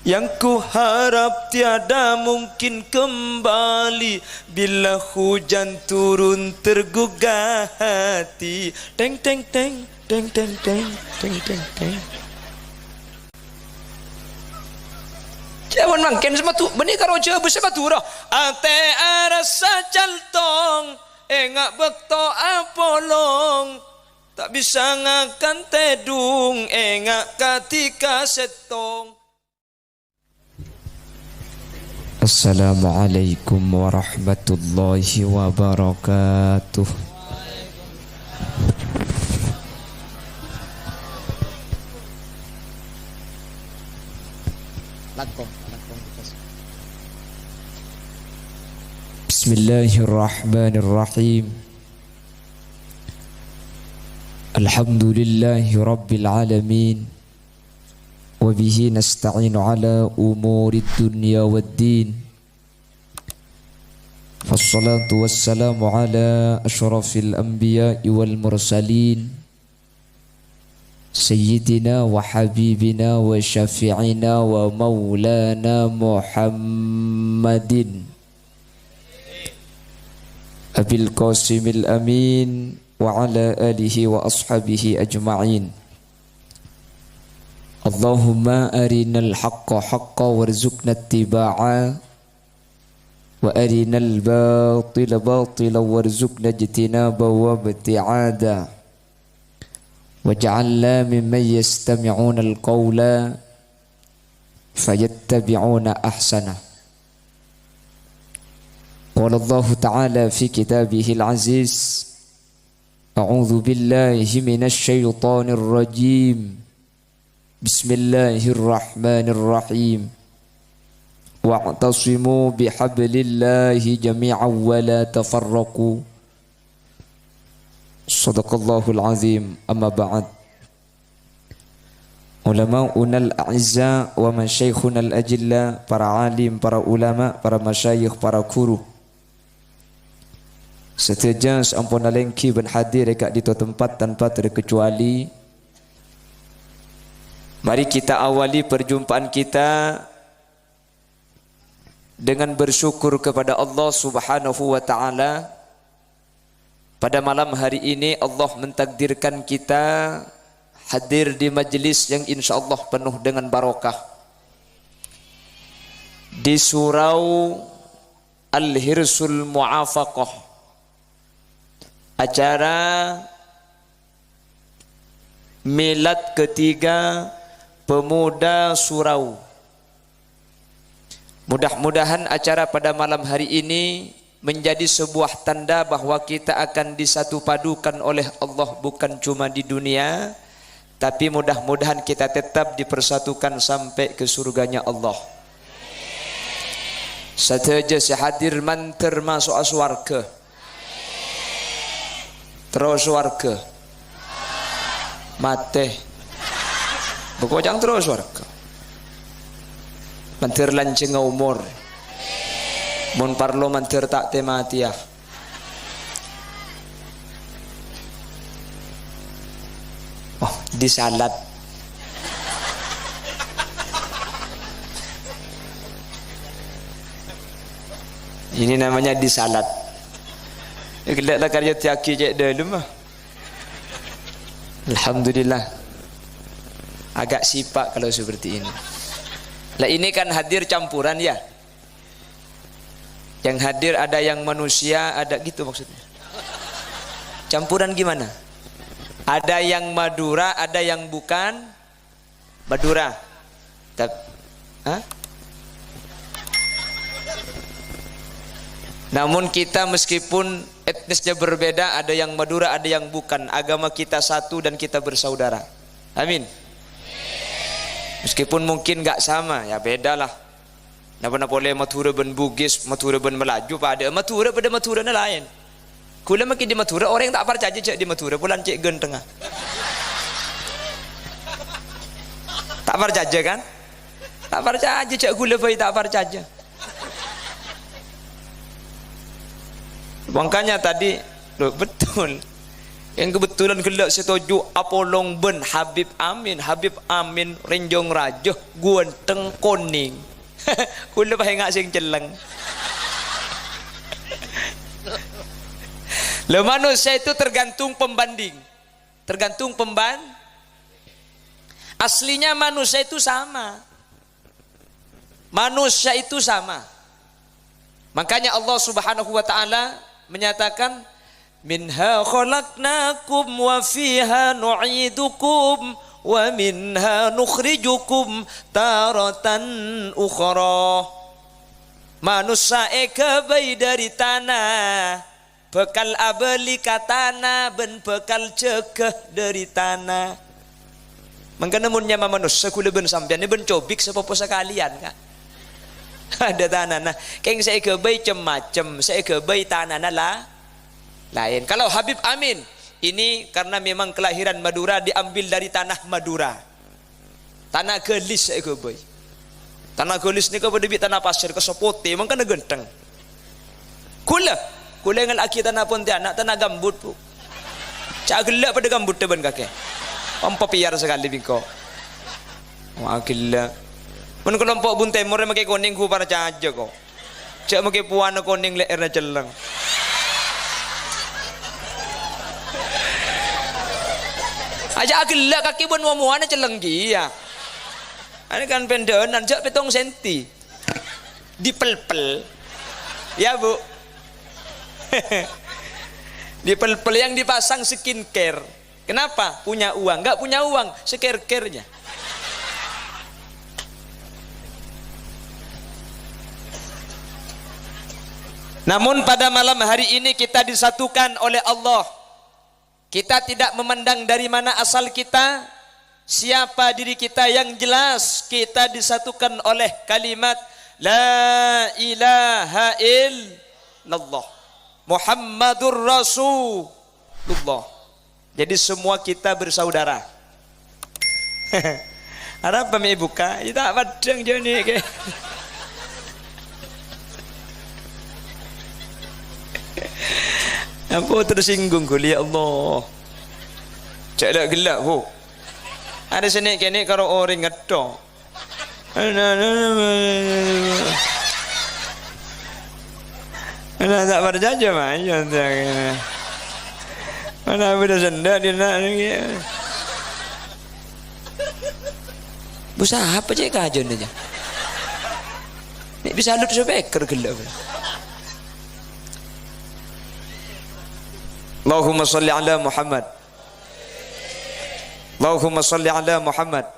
yang ku harap tiada mungkin kembali bila hujan turun tergugah hati. Teng teng teng teng teng teng teng teng teng. Jangan mangken sama tu benih karo je bersama tu dah. Ate arasa caltong engak bekto apolong tak bisa ngakan tedung engak katika setong. Assalamualaikum warahmatullahi wabarakatuh. Bismillahirrahmanirrahim. Alhamdulillahi rabbil alamin. Wa bihi nasta'inu ala umuri dunya waddin. Wassalatu wassalamu ala ashrafil anbiya'i wal mursalin. Sayyidina wa habibina wa syafi'ina wa maulana Muhammadin Abil Qasimil Amin wa ala alihi wa ashabihi ajma'in. Allahumma arinal haqqa haqqa warzuqna ittiba'a wa arinal batila batila warzuqna ijtinaba wa ibti'ada waj'alna mimman yastami'una al-qawla fayattabi'una ahsana. Qala Allah Ta'ala fi kitabihil aziz, a'udzu billahi minasy syaithanir rajim. Bismillahirrahmanirrahim. Wa'tasimu bihablillahi jami'an wa la tafarraqu. Shadaqallahul azim. Amma ba'd. Ulama'unal a'izza wa masyaikhunal ajilla, para alim, para ulama, para masyayikh, para guru, serta sampun alengki ben hadir dekat di tempat tanpa terkecuali. Mari kita awali perjumpaan kita dengan bersyukur kepada Allah Subhanahu wa taala. Pada malam hari ini Allah mentakdirkan kita hadir di majlis yang insyaallah penuh dengan barakah di surau Al-Hirsul Mu'afaqah, acara milad ketiga pemuda surau. Mudah-mudahan acara pada malam hari ini menjadi sebuah tanda bahwa kita akan disatu padukan oleh Allah, bukan cuma di dunia, tapi mudah-mudahan kita tetap dipersatukan sampai ke surganya Allah. Sateja sehadir manter masuk aswarga, terus warga mate bekojang terus warga mantir lanceng umur mun parlo mantir tak tematiah. Oh, disalat ini namanya disalat. Kelihatan karya tiaki je dalam mah. Alhamdulillah. Agak sipak kalau seperti ini. Lah ini kan hadir campuran ya. Yang hadir ada yang manusia, ada gitu maksudnya. Campuran gimana? Ada yang Madura, ada yang bukan Madura. Namun kita meskipun etnisnya berbeda, ada yang Madura, ada yang bukan, agama kita satu dan kita bersaudara. Amin. Meskipun mungkin gak sama, ya bedalah. Napa boleh Madura ben Bugis, Madura ben Melaju, pada Madura pada Madura lain. Kula makin di Madura orang yang tak percaya cek di Madura, pulang cek gen tengah. Tak percaya kan? Tak percaya cek kula bayi tak percaya. Makanya tadi loh, betul Yang kebetulan gelak setuju apolong ben Habib Amin renjong raja guanteng koning. Kula pahe ngak sing celeng. Lah manusia itu tergantung pembanding. Tergantung aslinya manusia itu sama. Manusia itu sama. Makanya Allah Subhanahu wa taala menyatakan minha khalaqnakum wa fiha nu'idukum wa minha nukhrijukum taratan ukhra. Manusia ekabai dari tanah, bekal abeli ka tanah ben bekal cekeh dari tanah. Mangkana mun nya manusia kula ben sampean ni ben cobik sepopo sekalian Kak. Ada tanah nah, keng saya kebai macam saya kebai tanah lah lain. Kalau Habib Amin ini karena memang kelahiran Madura, diambil dari tanah Madura, tanah gelis saya kebai. Tanah gelis ni kepada bibit tanah pasir kesopote emang kena genteng. Kula ngal aki tanah Pontianak tanah gambut pu. Cak gelak pada gambut teban kakek. Ompo piar sekali bingko. Wah gila. Men kelompok Bun Temur make koning ku para caja kok. Cak make puana koning leerna celeng. Aja gelak kaki bun muana celeng dia. Ini kan pendenan jak 7 senti. Dipel-pel. Ya, Bu. Dipel-pel yang dipasang skincare. Kenapa? Punya uang. Enggak punya uang, skincare-nya. Namun pada malam hari ini kita disatukan oleh Allah. Kita tidak memandang dari mana asal kita, siapa diri kita, yang jelas kita disatukan oleh kalimat La ilaha illallah Muhammadur Rasulullah. Jadi semua kita bersaudara. Harap kami buka, kita padang jani ke. Apa tersinggung kuliah Allah. Cak dak gelak bu. Ada senek kene karo orang ngetok. Ana tak berjaya mah ya. Mana beda senda dia nak ni. Busa apa cek kajon aja. Ni bisa lut sebeker gelak. Allahumma salli ala Muhammad. Allahumma salli ala Muhammad.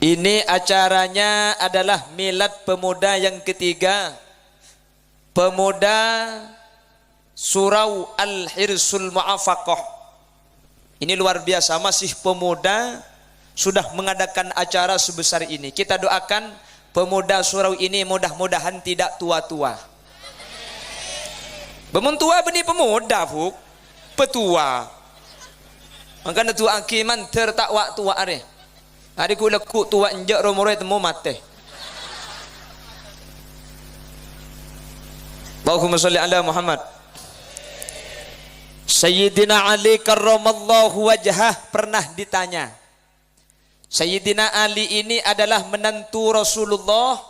Ini acaranya adalah milad pemuda yang ketiga. Pemuda Surau Al-Hirsul Mu'afaqah. Ini luar biasa, masih pemuda sudah mengadakan acara sebesar ini. Kita doakan pemuda surau ini mudah-mudahan tidak tua-tua. Bemuntua benih pemuda fuk, petua. Makanya tua akiman tertakwa tua are. Hari ku leku tua injak romore temu mate. Allahumma sholli ala Muhammad. Sayyidina Ali karramallahu wajhah pernah ditanya. Sayyidina Ali ini adalah menantu Rasulullah.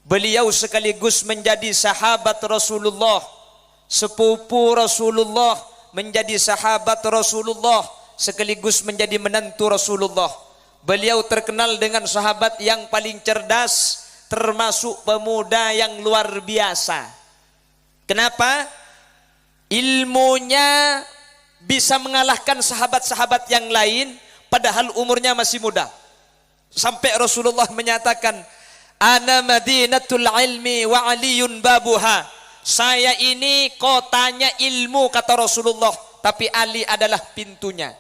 Beliau sekaligus menjadi sahabat Rasulullah. Sepupu Rasulullah, menjadi sahabat Rasulullah, sekaligus menjadi menantu Rasulullah. Beliau terkenal dengan sahabat yang paling cerdas, termasuk pemuda yang luar biasa. Kenapa? Ilmunya bisa mengalahkan sahabat-sahabat yang lain, padahal umurnya masih muda. Sampai Rasulullah menyatakan, Ana madinatul ilmi wa aliyun babuha. Saya ini kotanya ilmu, kata Rasulullah, tapi Ali adalah pintunya.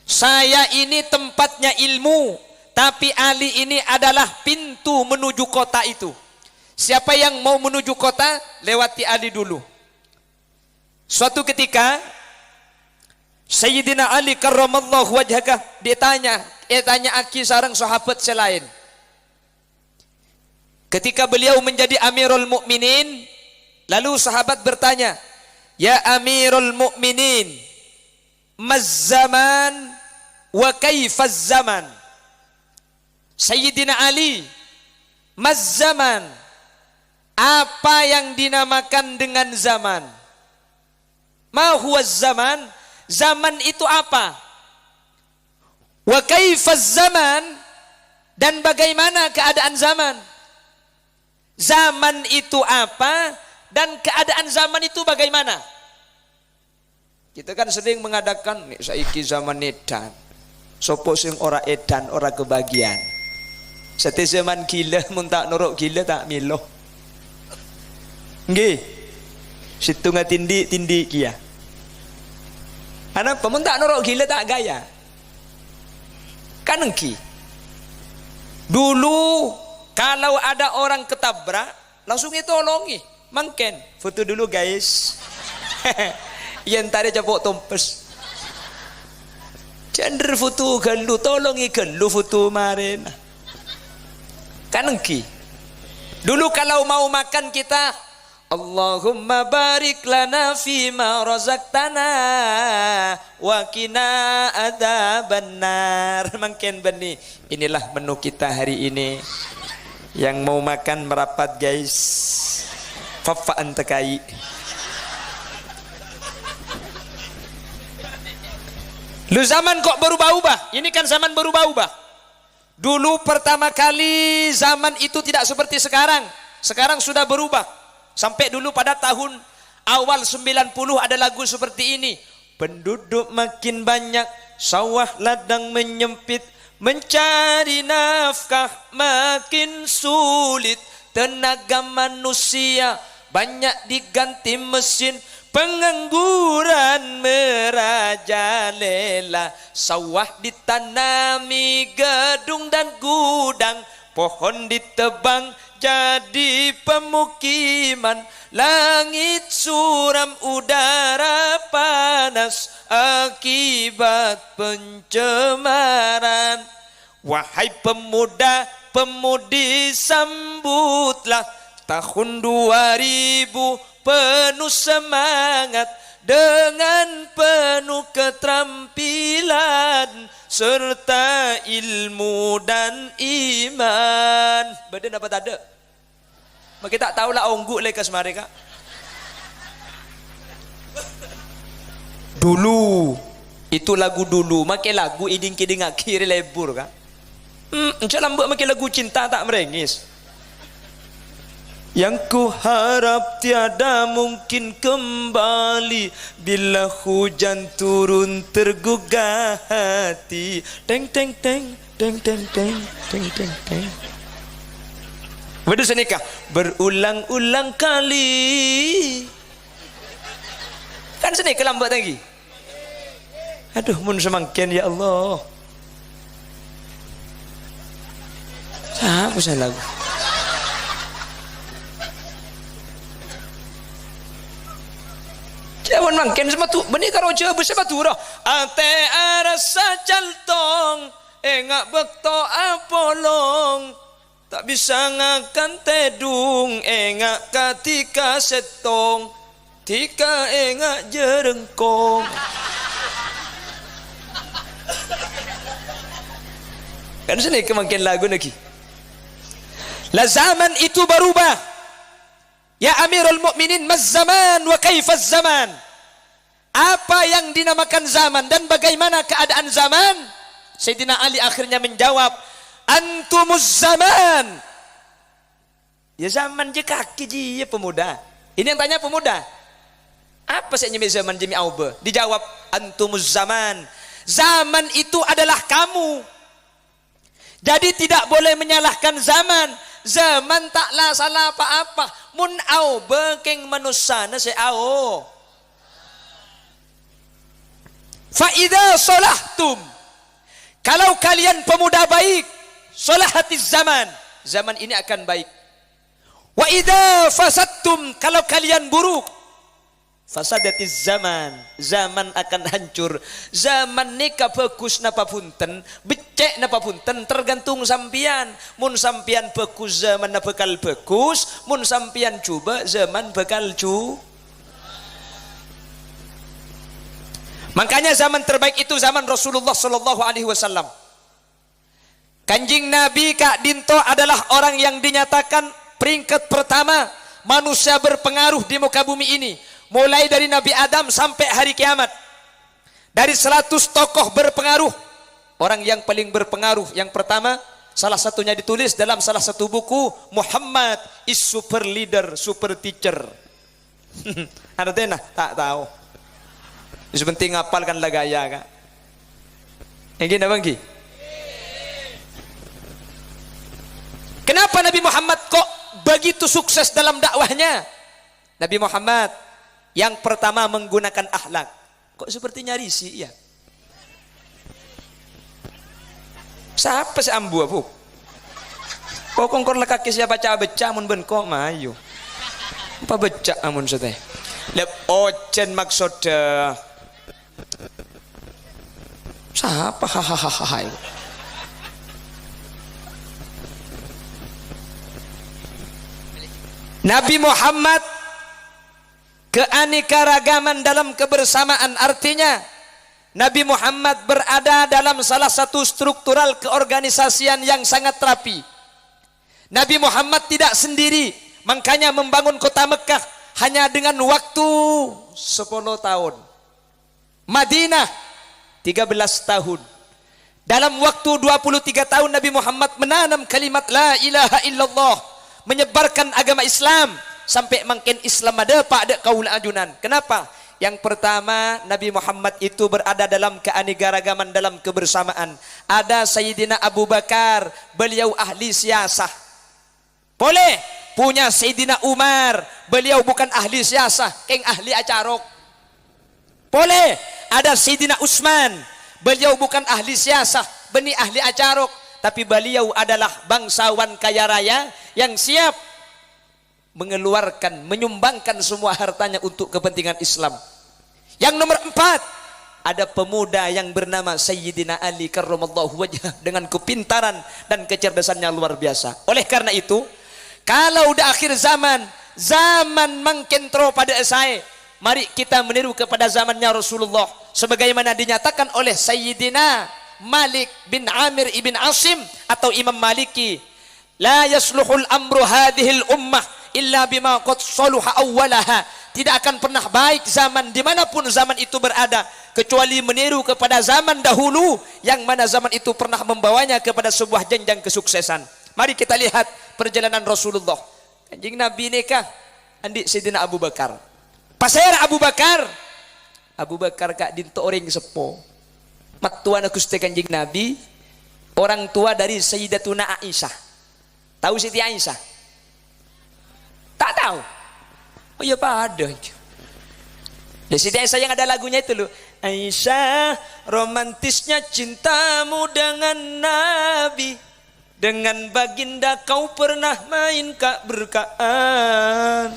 Saya ini tempatnya ilmu, tapi Ali ini adalah pintu menuju kota itu. Siapa yang mau menuju kota, lewati Ali dulu. Suatu ketika Sayyidina Ali karramallahu wajhaka ditanya aki sareng sahabat selain. Ketika beliau menjadi Amirul Mukminin, lalu sahabat bertanya, Ya Amirul Mukminin, mazzaman wa kaifaz zaman. Sayyidina Ali, mazzaman, apa yang dinamakan dengan zaman? Ma huwa zaman? Zaman itu apa? Wa kaifaz zaman, dan bagaimana keadaan zaman? Zaman itu apa dan keadaan zaman itu bagaimana? Kita kan sering mengadakan nih saiki zaman edan. Sopo sing ora edan ora kebagian. Sate zaman gila mun tak norok gila tak milo. Nggih. Situ ngatindi kia. Ana mun tak norok gila tak gaya. Kan engki. Dulu kalau ada orang ketabrak langsung ditolongi. Mangken foto dulu guys. Yang tadi capok tompes. Cender foto gelu tolongi gelu foto kemarin. Kan engki. Dulu kalau mau makan kita Allahumma barik lana fima razaqtana wa qina adzabannar. Mangken bani. Inilah menu kita hari ini. Yang mau makan merapat guys. Fafa'an tekai. Lu zaman kok berubah-ubah? Ini kan zaman berubah-ubah. Dulu pertama kali zaman itu tidak seperti sekarang. Sekarang sudah berubah. Sampai dulu pada tahun awal 90 ada lagu seperti ini. Penduduk makin banyak, sawah ladang menyempit, mencari nafkah makin sulit. Tenaga manusia banyak diganti mesin, pengangguran merajalela. Sawah ditanami gedung dan gudang, pohon ditebang jadi pemukiman. Langit suram, udara panas akibat pencemaran. Wahai pemuda pemudi, sambutlah tahun 2000 penuh semangat, dengan penuh keterampilan serta ilmu dan iman. Badan dapat ada. Maka tak tahulah ongguk lekas mereka. Dulu itu lagu dulu, makai lagu iding-kiding akhir lebur kan. Encik lambak makai lagu cinta tak merengis. Yang ku harap tiada mungkin kembali bila hujan turun tergugah hati. Teng teng teng teng teng teng teng teng teng. Betul senikah berulang-ulang kali. Kan senikah lambat lagi. Aduh mun semangkin ya Allah. Siapa saya lagu? Jangan mangken sama tu, benih karo je bersama tu dah. Ate arasa caltong, engak bekto apolong, tak bisa ngakan tedung, engak katika setong, tika engak jerengkong. Kan sini kemakin lagu lagi. Lah zaman itu berubah. Ya Amirul Mukminin, maz zaman wa kaifaz zaman. Apa yang dinamakan zaman dan bagaimana keadaan zaman? Sayyidina Ali akhirnya menjawab, antumuz zaman. Ya zaman je kaki je ya pemuda. Ini yang tanya pemuda. Apa sih nyemi zaman jemi aube? Dijawab, antumuz zaman. Zaman itu adalah kamu. Jadi tidak boleh menyalahkan zaman. Zaman taklah salah apa-apa. Mun au bekeng manusana se au. Fa idza salahtum, kalau kalian pemuda baik, salahatiz zaman, zaman ini akan baik. Wa idza fasadtum, kalau kalian buruk, fasadatiz zaman, zaman akan hancur. Zaman nika bagus napa punten, becek napa punten, tergantung sampian. Mun sampian bagus, zaman bakal bagus. Mun sampian coba, zaman bakal cu. Makanya zaman terbaik itu zaman Rasulullah sallallahu alaihi wasallam. Kanjing Nabi Kak Dinto adalah orang yang dinyatakan peringkat pertama manusia berpengaruh di muka bumi ini, mulai dari Nabi Adam sampai hari kiamat. Dari 100 tokoh berpengaruh, orang yang paling berpengaruh yang pertama, salah satunya ditulis dalam salah satu buku, Muhammad is super leader, super teacher. Ada tenah? Tak tahu. Sepenting ngapalkan lah gaya Kak. Yang gini bang Ki? Kenapa Nabi Muhammad kok begitu sukses dalam dakwahnya? Nabi Muhammad yang pertama menggunakan akhlak. Kok sepertinya risih ya? Siapa si ambu abu? Kok kongkor lekaki siapa baca beca amun ben kok mayu. Apa beca amun seteh? Lep ocen maksudnya. Siapa hahaha? Nabi Muhammad keanekaragaman dalam kebersamaan, artinya Nabi Muhammad berada dalam salah satu struktural keorganisasian yang sangat rapi. Nabi Muhammad tidak sendiri, makanya membangun kota Mekah hanya dengan waktu 10 tahun. Madinah 13 tahun. Dalam waktu 23 tahun Nabi Muhammad menanam kalimat la ilaha illallah, menyebarkan agama Islam sampai makin Islam ada pak ada kaul ajunan. Kenapa? Yang pertama, Nabi Muhammad itu berada dalam keanekaragaman dalam kebersamaan. Ada Sayyidina Abu Bakar, beliau ahli siasah. Boleh punya Sayyidina Umar, beliau bukan ahli siasah, keng ahli acarok. Boleh ada Sayyidina Utsman, beliau bukan ahli siasah, benih ahli acarok, tapi beliau adalah bangsawan kaya raya yang siap mengeluarkan, menyumbangkan semua hartanya untuk kepentingan Islam. Yang nomor 4, ada pemuda yang bernama Sayyidina Ali karramallahu wajhah dengan kepintaran dan kecerdasannya luar biasa. Oleh karena itu, kalau udah akhir zaman, zaman mangkentro pada saya, mari kita meniru kepada zamannya Rasulullah, sebagaimana dinyatakan oleh Sayyidina Malik bin Amir ibn Asim atau Imam Maliki, la yasluhul amru hadhil ummah illa bima qad saluha awwalaha. Tidak akan pernah baik zaman dimanapun zaman itu berada kecuali meniru kepada zaman dahulu yang mana zaman itu pernah membawanya kepada sebuah jenjang kesuksesan. Mari kita lihat perjalanan Rasulullah. Kanjeng Nabi nikah andi Sayyidina Abu Bakar. Pasir Abu Bakar. Abu Bakar Kak dinto orang sepo. Matuan Gusti Kanjeng Nabi, orang tua dari Sayyidatuna Aisyah. Tahu Siti Aisyah? Tak tahu. Oh ya pada. Di Siti Aisyah yang ada lagunya itu loh. Aisyah, romantisnya cintamu dengan Nabi. Dengan baginda kau pernah main kak berkaan.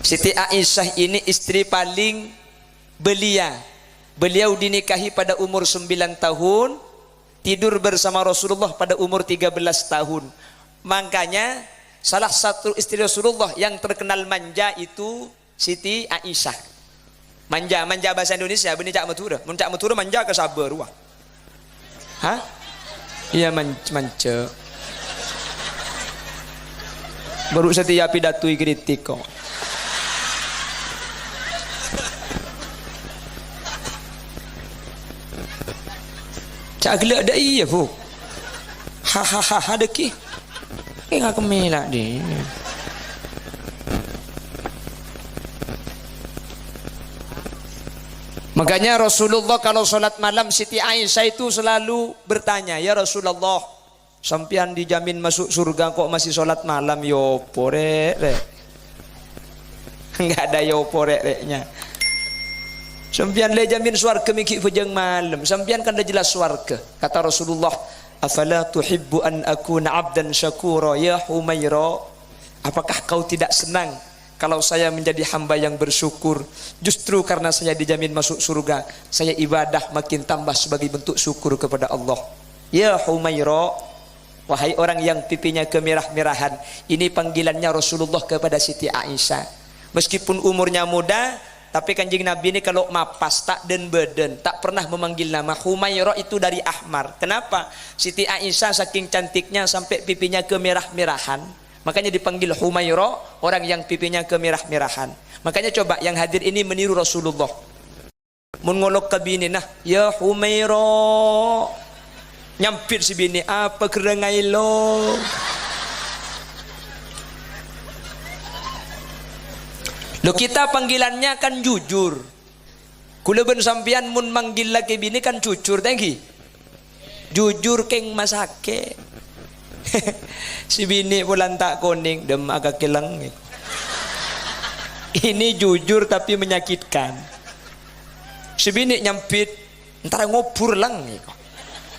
Siti Aisyah ini istri paling belia. Beliau dinikahi pada umur 9 tahun, tidur bersama Rasulullah pada umur 13 tahun. Makanya salah satu istri Rasulullah yang terkenal manja itu Siti Aisyah. Manja, manja bahasa Indonesia, benih cak matura. Mun cak matura manja ke sabar wah. Hah? Iya manja. Baru setiap pidato kritik kok. Cak gelak ada iya bu. Hahaha deki. Enggak kemelak deh. Makanya Rasulullah kalau sholat malam Siti Aisyah itu selalu bertanya, ya Rasulullah, sampean dijamin masuk surga kok masih sholat malam? Yo porek rek. Enggak ada yo porek reknya. Sampian le jamin swarga miki fujang malam. Sampian kan dah jelas swarga. Kata Rasulullah, afala tuhibbu an akuna abdan syakura ya Humaira? Apakah kau tidak senang kalau saya menjadi hamba yang bersyukur? Justru karena saya dijamin masuk surga, saya ibadah makin tambah sebagai bentuk syukur kepada Allah. Ya Humaira, wahai orang yang pipinya kemerah-merahan. Ini panggilannya Rasulullah kepada Siti Aisyah. Meskipun umurnya muda, tapi Kanjeng Nabi ini kalau mapas tak den beden, tak pernah memanggil nama. Humairah itu dari ahmar. Kenapa? Siti Aisyah saking cantiknya sampai pipinya kemerah-merahan, makanya dipanggil Humairah, orang yang pipinya kemerah-merahan. Makanya coba yang hadir ini meniru Rasulullah. Mun ngolok ke bini, nah, ya Humairah, nyampir si bini, apa kerengai lo? Lo kita panggilannya kan jujur. Kula ben sampean mun manggil laki bini kan jujur tanggi. Jujur keng masake. Si bini bulan tak kuning dem agak keleng. Ini jujur tapi menyakitkan. Si bini nyampit entar ngopur lang.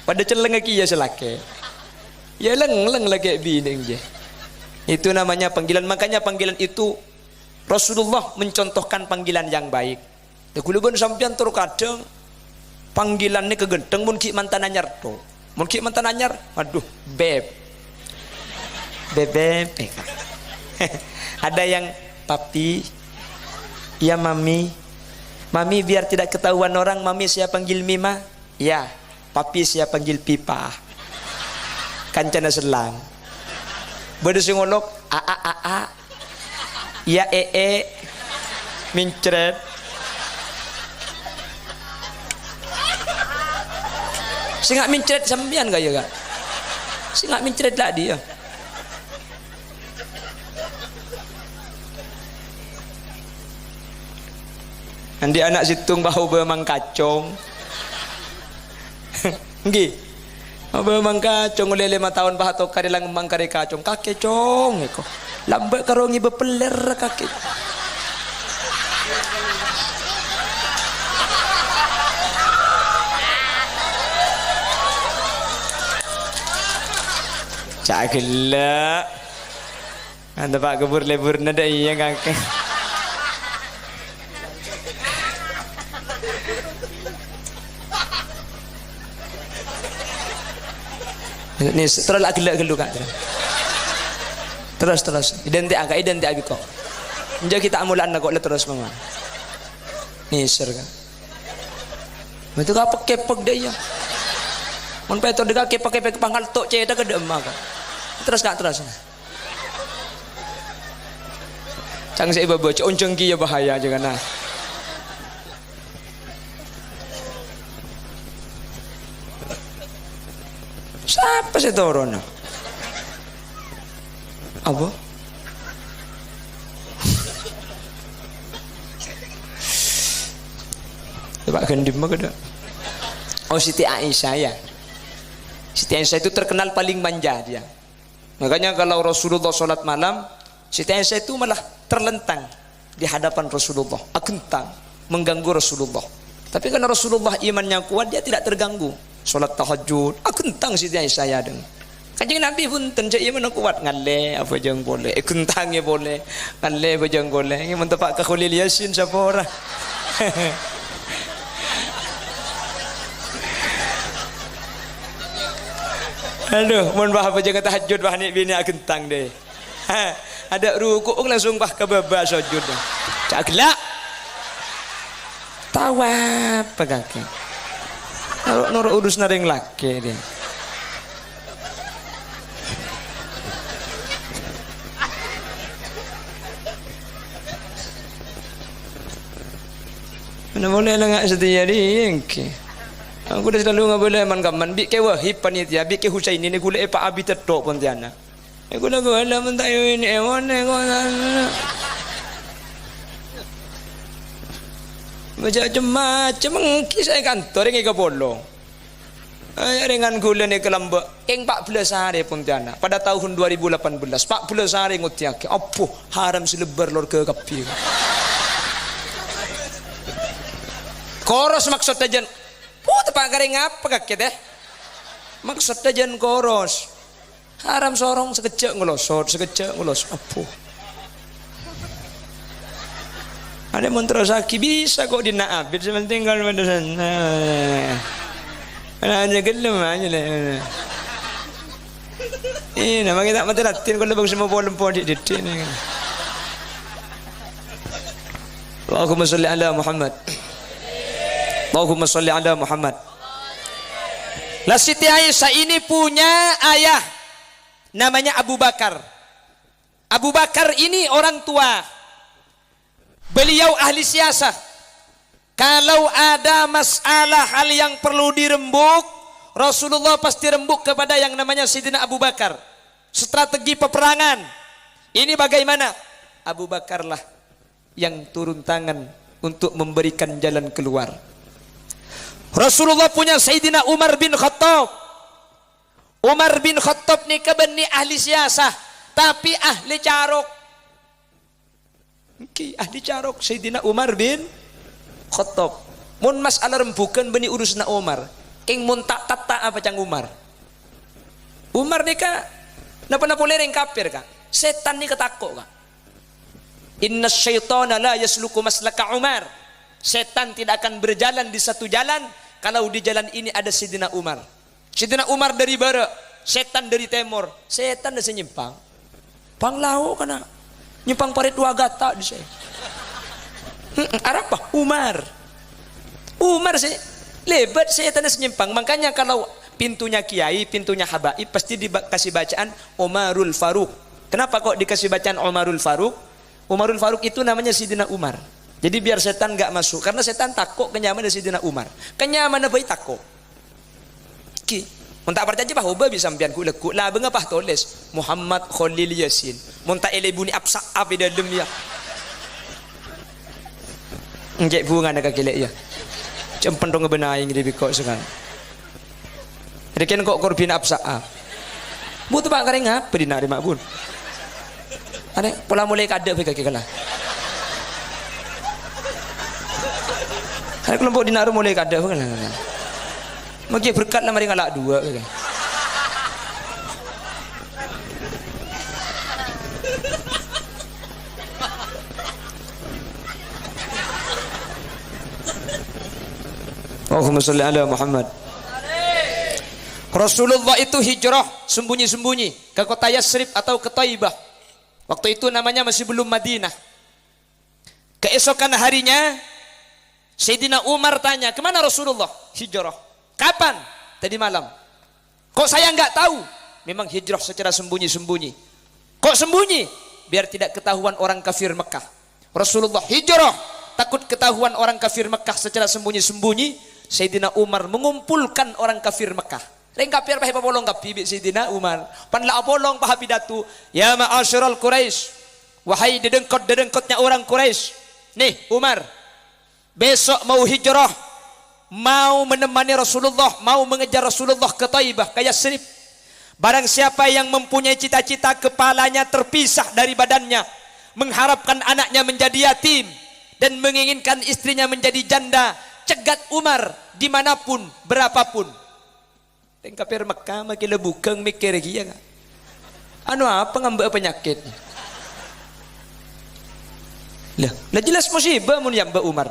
Pada celeng aki ya selake. Ya leng lagi bini je. Itu namanya panggilan. Makanya panggilan itu Rasulullah mencontohkan panggilan yang baik. Kula ben sampean terkadang panggilan ini kegenteng mun ki mantan anyar to. Mun ki mantan anyar, aduh, beb. Bebek. Ada yang papi, ya mami. Mami biar tidak ketahuan orang, mami saya panggil Mima. Ya, papi saya panggil Pipa. Kancana selang. Bade sing ngolok a. Ya mincret. Singak mincret sampean gak ya gak? Singak mincret lah dia. Nanti anak situng bahu bemang kacong. Nggih. Bemang kacong oleh 5 tahun bahato karilang mangkari kacong kakecong eko. Lambat karongi bepeler kaki. Cakila. Anda pak kebur lebur nada iya kakek. Ini terus lagi gelu kak. Terus identik abi kok. Jadi kita amulan nak kok terus mama. Nih ser kan. Betul apa kepek dia ya. Mun peto dega kepek pangkal tok ceda ke dem kan. Terus kak terus. Cang saya baca onceng ki ya bahaya aja kan. Siapa sih turun? Apa? Pak Gendim mah kada. Oh Siti Aisyah ya. Siti Aisyah itu terkenal paling manja dia. Makanya kalau Rasulullah sholat malam, Siti Aisyah itu malah terlentang di hadapan Rasulullah, akentang mengganggu Rasulullah. Tapi karena Rasulullah imannya kuat, dia tidak terganggu. Sholat tahajud, akentang Siti Aisyah ya deng. Kanjeng Nabi pun tenja ieu mana kuat ngalle apa jeung boleh, kentangnya boleh, ngalle apa jeung boleh. Ini mentepak ke Khalil Yasin sapa ora. Aduh, mun bah apa jeung tahajud bah ni bini kentang deh. Ada rukuk langsung bah ke baba sujud. Cak gelak. Tawab pegake. Kalau nur urus naring laki dia. Mana boleh lah nggak setia diengke. Aku dah selalu nggak boleh man bi ke wahib panitia bi ke Husain ini gula Pak Abi tetok Pontianak. Aku dah gula mentayo ini ewan macam-macam kisah kantor yang ke Polo. Dengan gula ni kelamba keng 14 hari Pontianak pada tahun 2018 14 hari ngutiake apa haram silebar lor ke kapi. Koros maksud tajan. Tepak garing apa kakek deh? Maksud tajan koros. Haram sorong sekecek ngelosot, Apa? Ada mantra saki bisa kok dinaapit sementing kalau pada sana. Hanya gelem aja lah. Nama kita mati latin kalau bagus semua boleh di ni. Allahumma sholli ala Muhammad. Allahumma sholli ala Muhammad. Lah Siti Aisyah ini punya ayah namanya Abu Bakar. Abu Bakar ini orang tua. Beliau ahli siasah. Kalau ada masalah hal yang perlu dirembuk, Rasulullah pasti rembuk kepada yang namanya Sayyidina Abu Bakar. Strategi peperangan ini bagaimana? Abu Bakarlah yang turun tangan untuk memberikan jalan keluar. Rasulullah punya Sayyidina Umar bin Khattab. Umar bin Khattab ni kebeni ahli siasah, tapi ahli carok. Ahli carok Sayyidina Umar bin Khattab. Mun masalah rembukan beni urusna Umar. King mun tak tata apa cang Umar. Umar ni ka napa lereng kafir ka. Setan ni ketakok ka. Inna syaitana la yasluku maslaka Umar. Setan tidak akan berjalan di satu jalan kalau di jalan ini ada Sayyidina Umar. Sayyidina Umar dari barat, setan dari timur. Setan dah senyimpang. Panglau kana. Nyimpang parit wagata di saya. Arab apa? Umar. Umar sih lebat setan dah senyimpang. Makanya kalau pintunya kiai, pintunya habaib pasti dikasih bacaan Umarul Faruq. Kenapa kok dikasih bacaan Umarul Faruq? Umarul Faruq itu namanya Sayyidina Umar. Jadi biar setan enggak masuk, karena setan takut kenyaman dari Sayyidina Umar. Kenyaman apa takut? Ki, muntak percaya bah oba bisa sampean ku lekuk lah bengapah tulis Muhammad Khalil Yasin. Muntak ele bunyi absa apa dalam ya. Enjek bunga nak kelek ya. Cempen dong ngebenaing di bikok sekarang. Rekan kok korbin absa. Bu tu pak kareng apa di nak mak bun? Ane pola mulai kada pe kaki kalah. Ada kelompok di naru mulai kada kan. Magi berkat lah mari ngalak dua kan. Allahumma sholli ala Muhammad. Rasulullah itu hijrah sembunyi-sembunyi ke kota Yasrib atau ke Taibah. Waktu itu namanya masih belum Madinah. Keesokan harinya Sayyidina Umar tanya, kemana Rasulullah? Hijrah. Kapan? Tadi malam. Kok saya enggak tahu? Memang hijrah secara sembunyi-sembunyi. Kok sembunyi? Biar tidak ketahuan orang kafir Mekah. Rasulullah hijrah, takut ketahuan orang kafir Mekah secara sembunyi-sembunyi. Sayyidina Umar mengumpulkan orang kafir Mekah. Reng kafir pah polong kapi Sayyidina Umar. Panla polong pah pidato. Ya ma'asyiral Quraisy. Wahai dedengkot-dedengkotnya orang Quraisy. Nih Umar, besok mau hijrah, mau menemani Rasulullah, mau mengejar Rasulullah ke Taibah, ke Yasrib. Barang siapa yang mempunyai cita-cita kepalanya terpisah dari badannya, mengharapkan anaknya menjadi yatim dan menginginkan istrinya menjadi janda, cegat Umar dimanapun, berapapun. Dan kafir Mekah makin lebukang mikir dia kan. Anu apa ngambek penyakitnya? Lah jelas musibah mun yang Umar.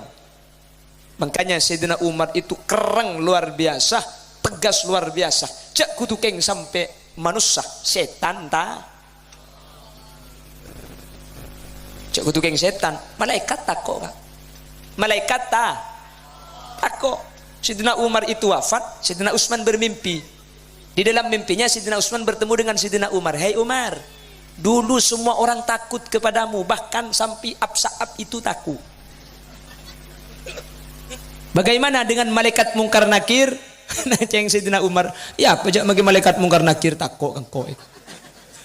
Makanya Sayyidina Umar itu kereng luar biasa, tegas luar biasa. Cek kutu keng sampai manusia setan ta. Cek kutu keng setan, malaikat takok kan. Malaikat ta takok. Sayyidina Umar itu wafat, Sayyidina Utsman bermimpi. Di dalam mimpinya Sayyidina Utsman bertemu dengan Sayyidina Umar. Hei Umar, dulu semua orang takut kepadamu, bahkan sampai Absa'ab itu takut. Bagaimana dengan malaikat mungkar nakir? Naceng Sayyidina Umar, ya pajak bagi malaikat mungkar nakir takut kangko.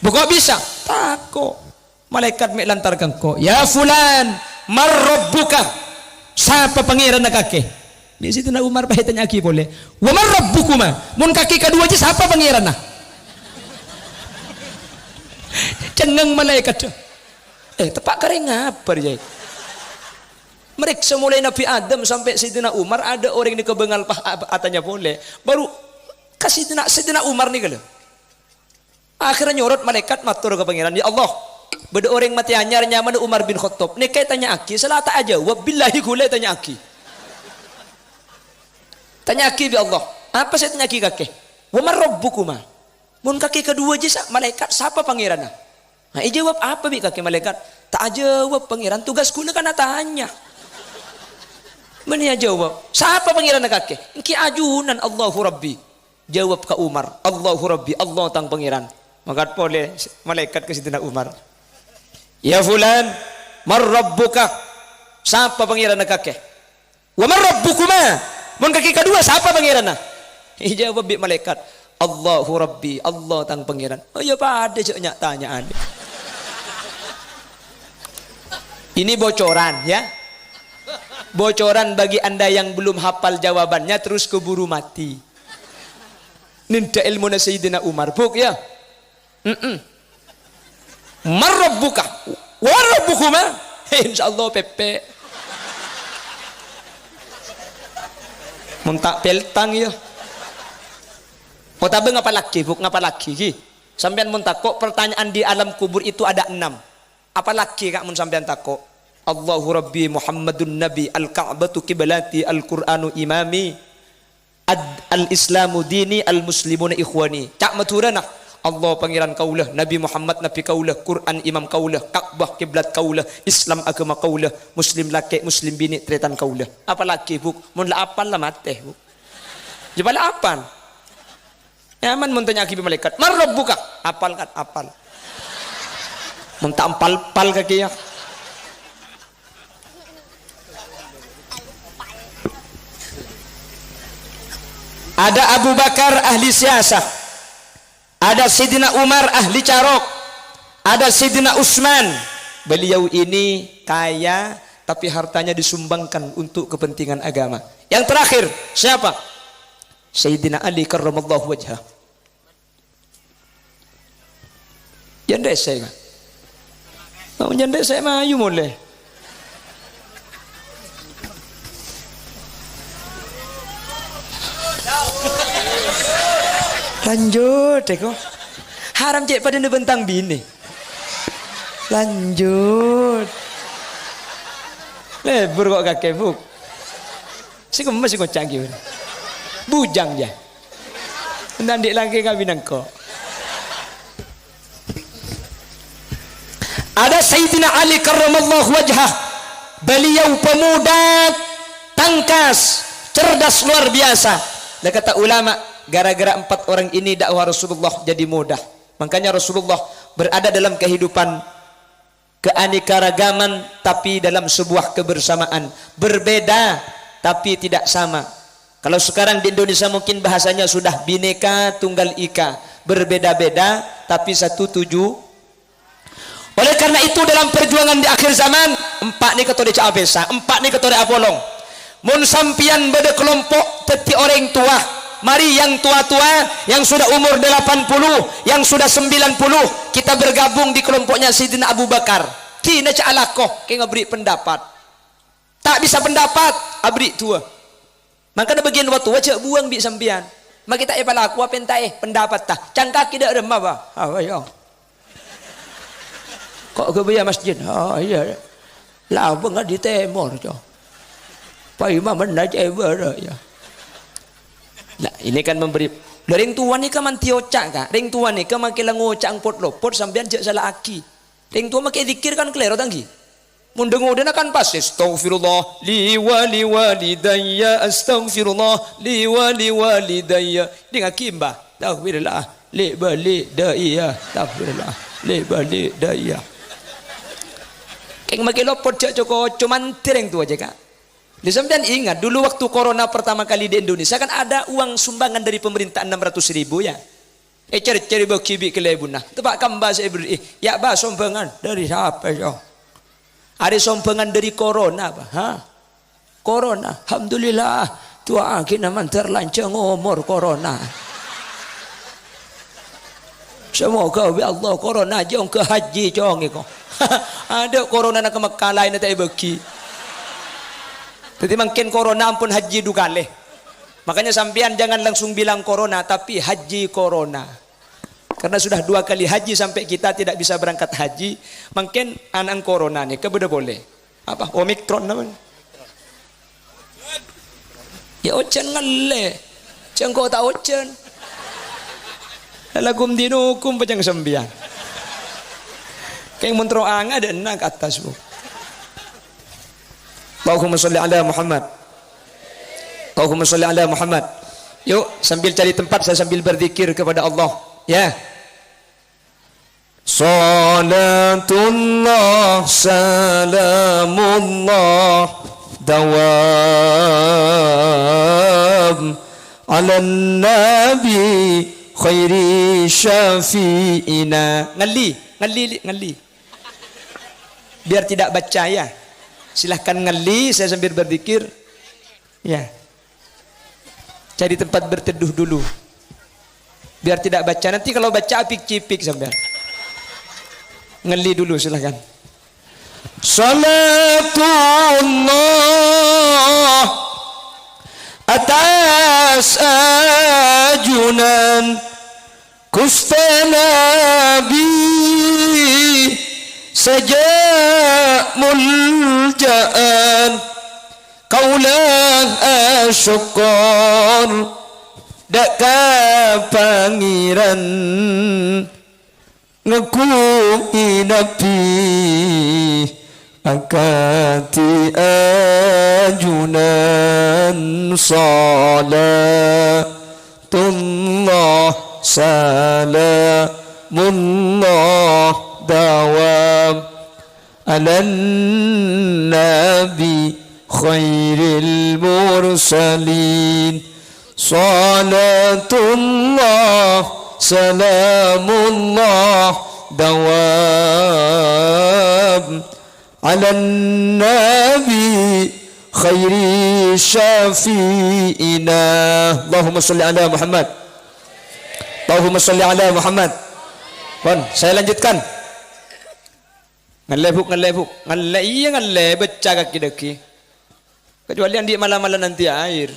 Bukan bisa, takut. Malaikat mek lantar kangko. Ya fulan, mar rabbuka? Siapa pangeran nak kake? Di situ na Umar pahit tanya aki boleh. Wa man rabbukuma? Mun kaki kedua aja siapa pangeran nah? Ceneng malaikat. Tepak kering apa dia? Mereka mulai Nabi Adam sampai Sayyidina Umar ada orang yang kebengal atanya boleh. Baru kasih Sayyidina Umar nih kalau. Akhirnya nyorot malaikat matur ke pangeran, ya Allah. Beda orang mati anyar nyaman Umar bin Khattab. Nih kayak tanya aki, salah tak aja. Wabillahi gulai tanya aki. Tanya aki bi Allah. Apa saya tanya aki kakek? Wa man rabbukuma? Mun kaki kedua aja malaikat siapa pangeran? Nah, jawab apa bi kakek malaikat? Tak jawab pangeran, tugas guna kan tanya. Mania jawab, siapa pangeran kakek? Ki ajunan Allahu Rabbi. Jawab ke Umar, Allahu Rabbi, Allah tang pangeran. Maka boleh malaikat ke Sidina Umar. Ya fulan, mar rabbuka? Siapa pangeran kakek? Wa mar rabbukuma? Mun kaki kedua siapa pangeran? Jawab bi malaikat, Allahu Rabbi, Allah tang pangeran. Oh ya pada coknya tanyaan. Ini bocoran ya. Bocoran bagi anda yang belum hafal jawabannya terus keburu mati. Ninda ilmu Sayyidina Umar buk ya. Mar rabbuka wa rabbukuma? Insyaallah pepe. Muntak peltang ya. Mau tabe ngapa laki buk ngapa laki ki? Sampean mun takok pertanyaan di alam kubur itu ada 6. Apa laki kak mun sampean takok? Allahu Rabbi Muhammadun Nabi Al-Ka'batu Kiblati Al-Qur'anu Imami Al-Islamu Dini Al-Muslimuna Ikhwani. Cak maturana Allah pangeran kaulah, Nabi Muhammad Nabi kaulah, Quran Imam kaulah, Ka'bah kiblat kaulah, Islam agama kaulah, Muslim laki Muslim bini tretan kaulah. Apa laki buk? Mun la apal lah mate buk. Jebal apal. Nyaman mun tanya ki malaikat, "Mar rabbuka?" Apal kan apal. Mun tak ampal-pal kaki ya. Ada Abu Bakar ahli siasah, ada Sayyidina Umar ahli carok, ada Sayyidina Utsman. Beliau ini kaya tapi hartanya disumbangkan untuk kepentingan agama. Yang terakhir siapa? Sayyidina Ali karramallahu wajhah. Jandai saya kan? Mau jandai saya mayu boleh. Lanjut deh kok. Haram cek pada bentang bini. Lanjut. Lebur kok kakek buk. Si kemas si kocak gitu. Bujang ya. Nanti lagi kawinan kok. Ada Sayyidina Ali karramallahu wajhah. Beliau pemuda tangkas, cerdas luar biasa. Dan kata ulama, gara-gara 4 orang ini dakwah Rasulullah jadi mudah. Makanya Rasulullah berada dalam kehidupan keanekaragaman tapi dalam sebuah kebersamaan. Berbeda tapi tidak sama. Kalau sekarang di Indonesia mungkin bahasanya sudah bineka tunggal ika. Berbeda-beda tapi satu tuju. Oleh karena itu dalam perjuangan di akhir zaman, 4 ni ketua Cak Abesa, 4 ni ketua Apolong. Mun sampian beda kelompok teti orang tua. Mari yang tua-tua, yang sudah umur 80, yang sudah 90, kita bergabung di kelompoknya Sayyidina Abu Bakar. Kina cak alakoh, kena beri pendapat. Tak bisa pendapat, abri tua. Maka ada bagian waktu wajah buang bi sampian. Maka kita epala aku apa pendapat tah. Cangkak tidak remah bah. Ya. Kok ke biaya masjid? Iya. Lah bengah di temor jo. Pai mah menaj ya. Nah, ini kan memberi. Ring tua ni kan mantioca kak. Ring tua ni kan makin ngocang pot lopot sampean cek salah aki. Ring tua makin dikir kan kelero tanggi. Mundengo dena kan pas. Astaghfirullah li walidayya, astaghfirullah li walidayya. Dia ngakimba. Astaghfirullah li walidayya, astaghfirullah li walidayya. Keng makin lopot cek coko cuman ring tua aja kak. Sampean ingat dulu waktu corona pertama kali di Indonesia kan ada uang sumbangan dari pemerintah 600.000 ya. Cari bagi bi kelebuna. Tepak kamba saya beri. Ya bah sumbangan dari siapa ya? Ada sumbangan dari corona bah. Corona. Alhamdulillah. Tua kita man terlancang umur corona. Semoga Allah corona jong ke haji jong iko. Ada corona nak ke Mekah lain tak bagi. Jadi mungkin corona ampun haji dukale. Makanya sampean jangan langsung bilang corona tapi haji corona. Karena sudah 2 kali haji sampai kita tidak bisa berangkat haji. Mungkin anak corona nih kebetulan boleh. Apa? Omikron namanya. Ya ocean ngale. Cengko tak ocean. Lagum dinukum pajang sembian. Kayak mentro anga ada enak atas bu. Allahumma sholli ala Muhammad. Allahumma sholli ala Muhammad. Yuk sambil cari tempat saya sambil berzikir kepada Allah ya. Salatullah salamullah dawam ala nabi khairi syafi'ina. Ngali biar tidak baca ya, silahkan ngali, saya sambil berzikir ya. Cari tempat berteduh dulu biar tidak baca, nanti kalau baca apik-cipik sambil ngali dulu, silahkan. Salatullah atas ajunan kusta Nabi sejak muljaan kaulah asyukor dak pangeran ngekui Nabi angkati ajunan salatullah salamullah dawam ala nabi khairil mursalin salatullah salamullah dawam ala nabi khairi syafi'ina. Allahumma sholli ala Muhammad. Allahumma sholli ala Muhammad. Bon, saya lanjutkan. Ngalebuk iya baca kaki deki. Kecuali yang di malam-malam nanti air.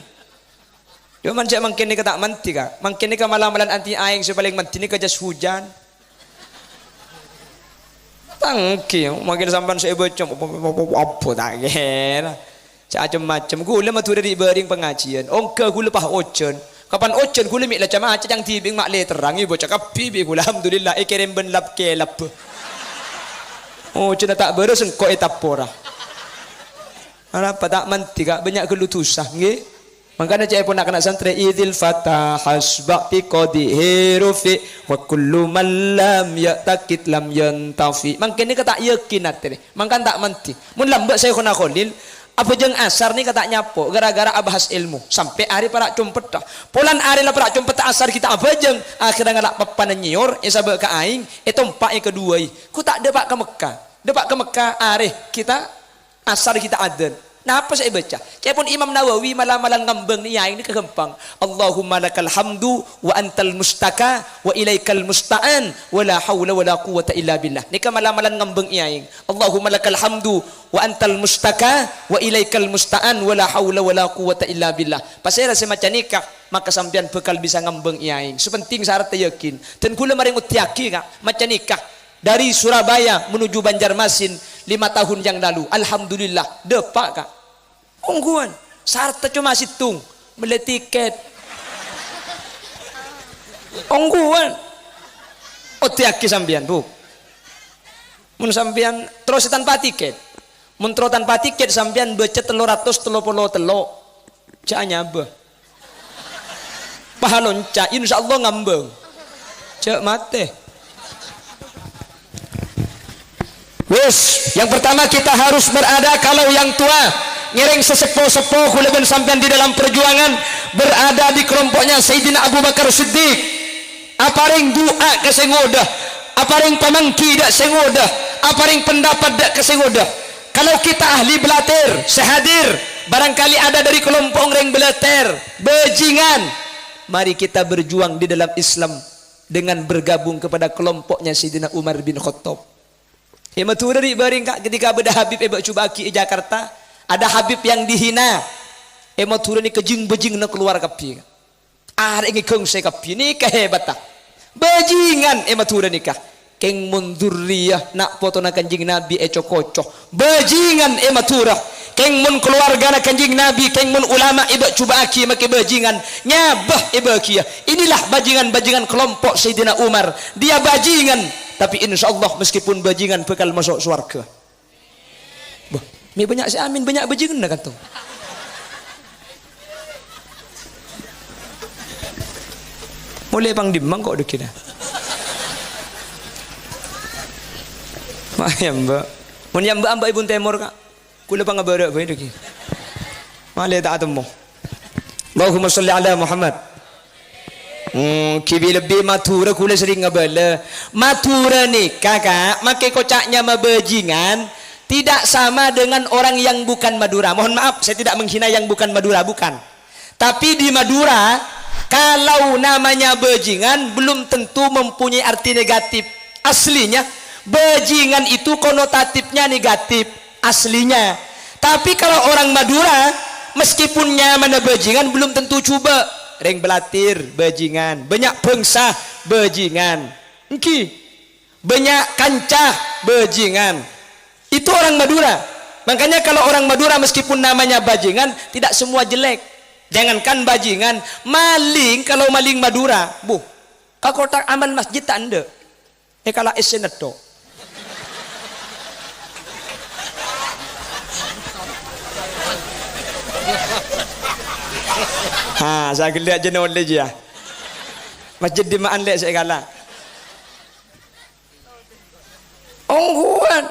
Dia mancik mangkin ni tak manti kak. Mangkin ni ke malam-malam anti air sepaling manti ni ke jas hujan. Tangki, makin sampan saya baca apa tak kira. Macam-macam. Gula matu dari bering pengajian. Ongka gula pah ocen. Kapan ocen gula mik lah macam yang tibing mak le terang ibu cakap pibi gula alhamdulillah kirim ben lap kelap. Oh cina tak beres engkau etapora. Apa tak manti kak banyak kelutusah nggih. Makanya saya pun nak kena santri idil fatah hasbaqti qadi hirufi wa kullu man lam ya'taqid lam yantafi. Mangkin ni kata yakin ate. Mangkan tak manti. Mun lambat saya kena kholil apa jeng asar ni kata nyapo gara-gara abahas ilmu sampai hari para cumpet dah. Polan hari lah para cumpet asar kita apa jeng akhirnya ngalak papan nyior isabel ke aing tompak yang kedua ku tak depak ke Mekah hari kita asar kita adan. Nah apa saya baca? Saya pun Imam Nawawi malam-malam ngambeng ni yang ini kegempang. Allahumma lakal hamdu wa antal mustaka wa ilaikal musta'an wa la hawla wa la quwata illa billah. Ni kan malam-malam ngambeng yang. Allahumma lakal hamdu wa antal mustaka wa ilaikal musta'an wa la hawla wa la quwata illa billah. Pasal rasa macam nikah maka sampean bekal bisa ngambeng yang. Sepenting syarat yakin. Dan kula maring utiaki kak macam nikah dari Surabaya menuju Banjarmasin 5 tahun yang lalu. Alhamdulillah depak kak. Ungguan sarta cuma situng beli tiket ungguan otiaki sambian bu mun sambian terus tanpa tiket mun terus tanpa tiket sambian becet 333 caknya bah pahalon cak insyaallah ngambeng cak mate. Wis, yang pertama kita harus berada kalau yang tua ngiring sesepuh-sepuh kuliban sampean di dalam perjuangan berada di kelompoknya Sayyidina Abu Bakar Siddiq. Aparing doa ke sengodah, aparing pamangki dak sengodah, aparing pendapat dak ke sengodah. Kalau kita ahli belater, sehadir barangkali ada dari kelompok orang belater, bajingan. Mari kita berjuang di dalam Islam dengan bergabung kepada kelompoknya Sayyidina Umar bin Khattab. Matur dari baring kak ketika beda Habib ebak Cubaki di Jakarta ada Habib yang dihina matur ni kejing bejing nak keluar kapi ada yang keng saya kapi ni kehebatan bajingan matur ni kah keng munduriyah nak foto nak kanjing Nabi cokocok bajingan matur keng mun keluarga nak kanjing Nabi keng mun ulama ebak Cubaki make bajingan nyabah ebak inilah bajingan-bajingan kelompok Sayyidina Umar dia bajingan. Tapi insyaallah meskipun bajingan bekal masuk surga. Bah, mi banyak si amin banyak bajingan dah kata. Mulai pang dimang kok dikira. Mayam mbak. Mun yang mbak ibu temur kak. Kula pang ngabarak bae dikira. Malih tak temu. Allahumma sholli ala Muhammad. Kibi lebih matura kula sering ngabala. Matura nih kakak, makai kocaknya mabajingan tidak sama dengan orang yang bukan Madura. Mohon maaf, saya tidak menghina yang bukan Madura, bukan. Tapi di Madura, kalau namanya bajingan belum tentu mempunyai arti negatif. Aslinya, bajingan itu konotatifnya negatif. Aslinya. Tapi kalau orang Madura, meskipun nyaman bajingan belum tentu coba. Reng belatir bajingan, banyak bangsa bajingan, banyak kancah bajingan. Itu orang Madura. Makanya kalau orang Madura meskipun namanya bajingan tidak semua jelek. Jangankan bajingan, maling, kalau maling Madura, kotak aman masjid tak ada. Kalau eseneto. Saya lihat jenuh oleh dia. Masjid di Maan lihat saya kalah. Ongguan.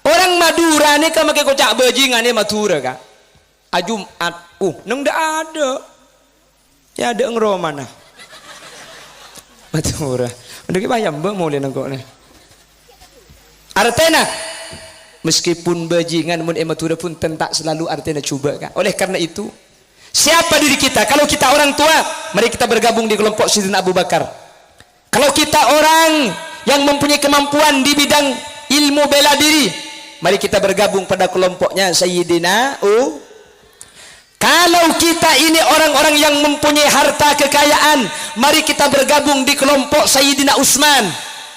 Orang Madura ni kan makai kocak bajingan ni Madura kak. Jumat. Neng dah ada. Ya ada engro mana? Madura. Udah kita bayam boleh nengkok ni. Artena. Meskipun bajingan mun Madura pun tentak selalu artena cuba kak. Oleh karena itu. Siapa diri kita? Kalau kita orang tua, mari kita bergabung di kelompok Sayyidina Abu Bakar. Kalau kita orang yang mempunyai kemampuan di bidang ilmu bela diri, mari kita bergabung pada kelompoknya Sayyidina Kalau kita ini orang-orang yang mempunyai harta kekayaan, mari kita bergabung di kelompok Sayyidina Utsman.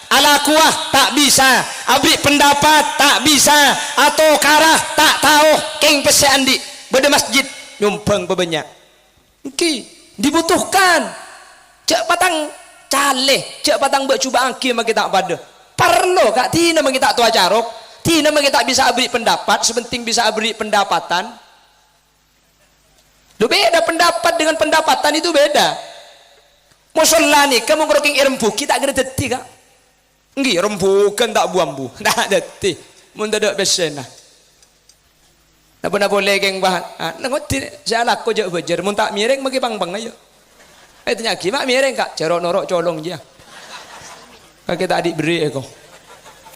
Ala kuah tak bisa, abri pendapat tak bisa, atau karah tak tahu, keng pese andi, beda masjid nyumbang bebanyak. Dibutuhkan. Cek patang caleh, cek patang buat cuba angki magi tak pada. Perlu kak tina magi tak tua carok, tina magi tak bisa beri pendapat, sepenting bisa beri pendapatan. Lu beda pendapat dengan pendapatan itu beda. Musola nih, kamu ngeroking rembu, kita gede deti kak. Nggih, rembukan tak buambu, tak deti. Mun dadak besena. Napa boleh geng bahan. Nangoti saya laku je bejer, mun tak miring magi pang-pang ayo. Tanya ki mak miring kak, cerok norok colong dia. Kaki tak adik beri eko.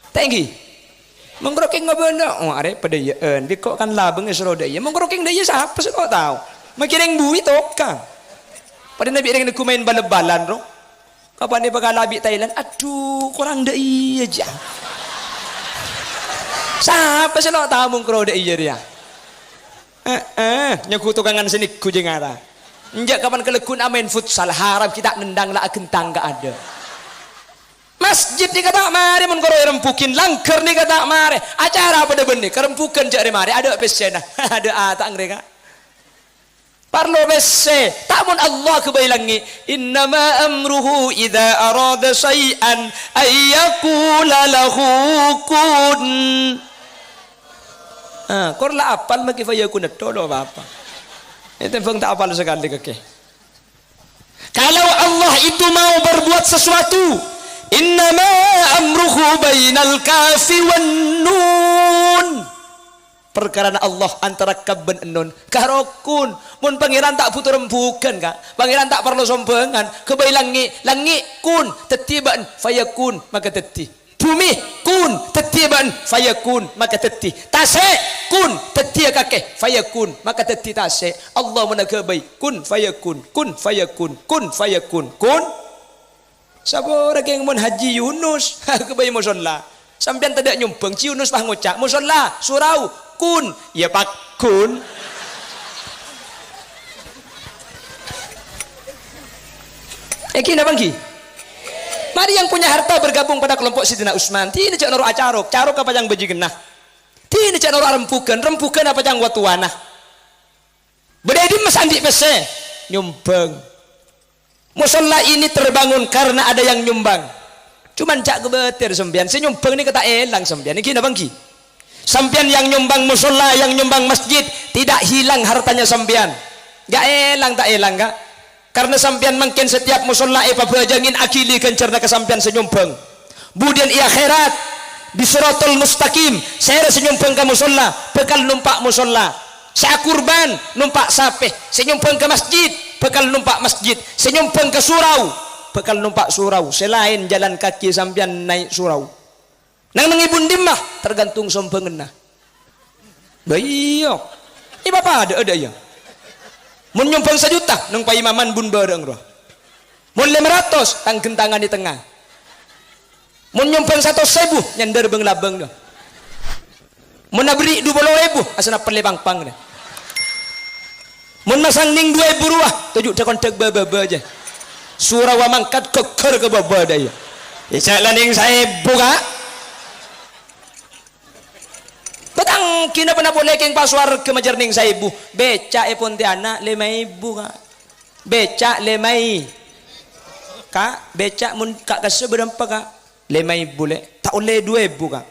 Tenggi. Mengkroking ngabana, are pada yeun, di kok kan labeng seroda ya. Mengkroking dia siapa sih kok tahu. Makiring bui toka. Pada nabi ring ku main bal-balan ro. Kapan dia bakal labi Thailand? Aduh, kurang dei aja. Siapa sih lo tahu mengkro dei dia. Nyaku tukangan sini ku jengara. Njak kapan kelekun amen futsal harap kita nendang lah kentang gak ada. Masjid ni kata mari mun koro rempukin langker ni kata mari. Acara pada benih kerempukan jak mari ada pesena. Ada tak ngreka. Parlo besse tak mun Allah kebailangi innama amruhu idza arada syai'an ayyakula lahu kun. Korla apal maki fayakun tolo apa. Itu pun tak apal sekali keke. Kalau Allah itu mau berbuat sesuatu, innama amruhu bainal kafi wan nun. Perkara Allah antara kaf dan nun. Karokun, mun pangeran tak putur rembukan kak. Pangeran tak perlu sombengan. Kebai langi kun tetiban fayakun maka teti. Bumi kun tetiban fayakun maka teti. Tase kun tetia kakek fayakun maka teti tase. Allah menagabai kun fayakun kun fayakun kun fayakun kun. Siapa orang yang mun haji Yunus kebai musola. Sampean tidak nyumbang ci Yunus pah ngucap musola surau kun ya pak kun. Kina bangki. Mari yang punya harta bergabung pada kelompok Sayyidina Utsman. Tini cak noro acarok, carok apa yang bejigenah. Tini cak noro rempukan apa yang watuana. Bededi mas andi pese nyumbang. Musola ini terbangun karena ada yang nyumbang. Cuman cak kebetir sembian. Si nyumbang ini kata elang sembian. Ini kina bangki. Sampian yang nyumbang musola, yang nyumbang masjid, tidak hilang hartanya sembian. Gak elang tak elang gak. Karena sampean mungkin setiap musola pabajangin akili kencerna kesampean senyumpeng. Budian ia akhirat di suratul mustaqim saya senyumpeng ke musola bekal numpak musola. Saya kurban numpak sape senyumpeng ke masjid bekal numpak masjid. Senyumpeng ke surau bekal numpak surau. Selain jalan kaki sampean naik surau. Nang mengibun dimah tergantung sompengenna. Bayo. Ini bapak ada ya. Mun nyumpeng 1 juta nang paimaman bun bareng roh. Mun 500 tang gentangan di tengah. Mun nyumpeng 100.000 nyender beng labeng dah. Mun nabri 20.000 asana perle pang-pang dah. Mun masang ning 2.000 ruah tujuk tekon tek baba aja. Surau mangkat keker ke baba dah ya. Isa laning 1.000 ka. Betang kina pernah boleh keng pasuar ke majerning 1.000 beca Pontianak 5.000 kak beca 5.000 kak beca mun kak kasih berapa kak 5.000 le tak oleh 2.000 kak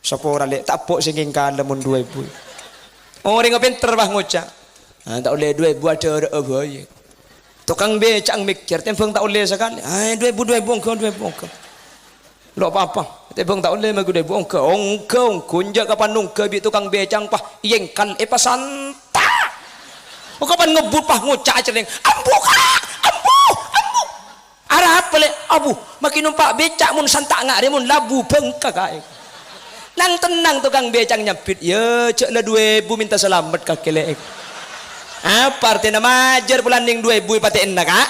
sapora le tak pok singking kala mun 2.000 orang pinter bah ngocak tak oleh 2.000 ada apa ya tukang beca mikir tempeng tak oleh sekali 2.000 lo apa tebong tak oleh magu debong ke ongke kunjak kapan nungke bi tukang becang pah yengkal pasanta o kapan ngebut pah ngucak cereng ambu arah pele abu makin numpak becak mun santak ngak mun labu bengka kae nang tenang tukang becang nyapit ya cek la 2.000 minta selamat ka kelek apa artinya majer bulan ning 2.000 paten nak kak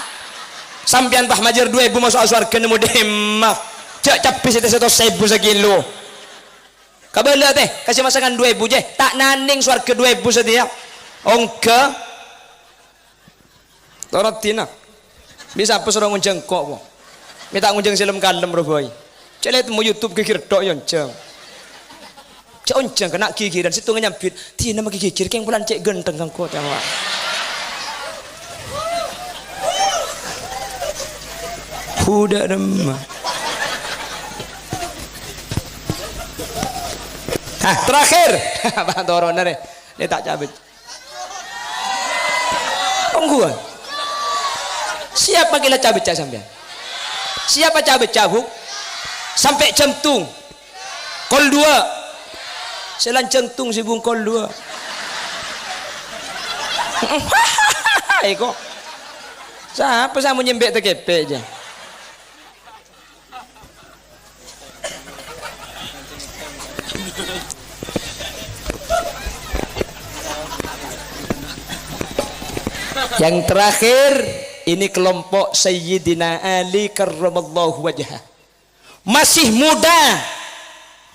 sampean pah majer 2.000 masuk surga nemu demah cak capis itu 1.000 sekilo kabela teh kasih masakan 2.000 je tak naning surga 2.000 setia ongke torotina bisa apa suruh ngunjeng kok po minta ngunjeng silem kalem roboy cek mau YouTube kikir tok yonceng cek onceng kena kikiran situ nyampit tina maki kikir keng bulan cek genteng kang kota wak huda remah. Terakhir Pak Toroner dia tak cabut ongguan siapa gila cabut cak sampean siapa cabut cabuk sampai centung kol 2 selan centung si bung kol 2 kok siapa saya mau nyembek tekepe aja yang terakhir ini kelompok Sayyidina Ali karramallahu wajhah masih muda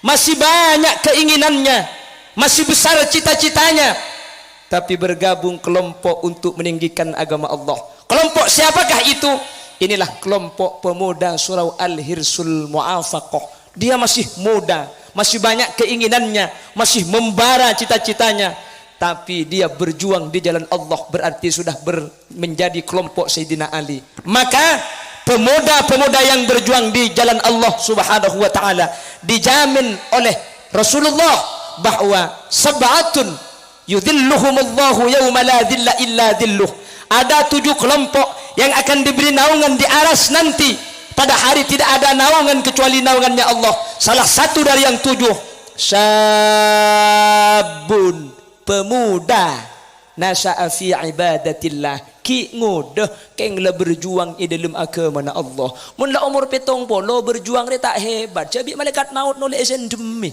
masih banyak keinginannya masih besar cita-citanya tapi bergabung kelompok untuk meninggikan agama Allah. Kelompok siapakah itu? Inilah kelompok pemuda surau Al-Hirsul Mu'afaqah. Dia masih muda, masih banyak keinginannya, masih membara cita-citanya, tapi dia berjuang di jalan Allah, berarti sudah menjadi kelompok Sayyidina Ali. Maka pemuda-pemuda yang berjuang di jalan Allah Subhanahu wa taala dijamin oleh Rasulullah bahwa sab'atun yudhilluhumullahu yauma la dhilla illa dhilluh. Ada 7 kelompok yang akan diberi naungan di aras nanti. Pada hari tidak ada naungan kecuali naungannya Allah. Salah satu dari yang 7 sabun pemuda nasa'a fi ibadatillah ki ngudah keng la berjuang di dalam agama Allah. Mun la umur 70 berjuang re tak hebat. Jadi malaikat maut noleh esen demi.